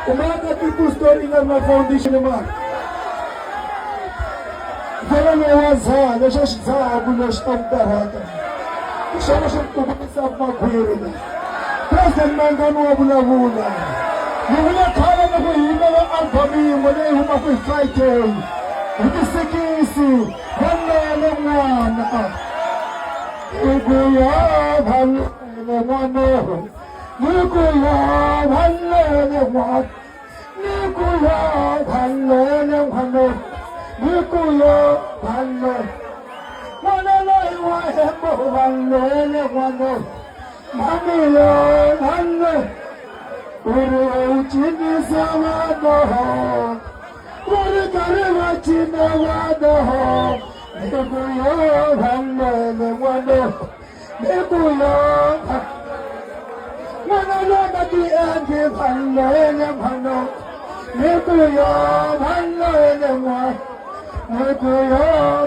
Umaga people story nga na foundation naman. Kaya nga waza, nasya siya abulo siya tarata. Siya na siyang tubig sa magwiri na. President Mangano abula-bula. Yung wala kala na ko hina ng alpami, wala yung humakoy fighting. Ito si Kisi, wala lang nga naka. Iguya, wala lang ano. Iguya, wala lang ano. Iguya, wala lang ano. Iguya, wala. Wala lang ano, wala lang ano. Mamilo, wala. Uru chini sawado ho, uru karwa chini wado ho. Nekuyo bhanne ne wado, nekuyo wano no nati anje bhanne ne bhano. Nekuyo bhanne ne wa, nekuyo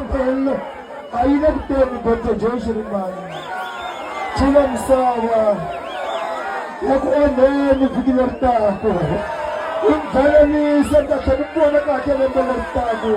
bhanne. Ayunak teni bante Jai Shri Mani. Chilam sawa. Ako ni pigilarta ako. Yung kaya ni Santa Tanupo na kakilala larta ako.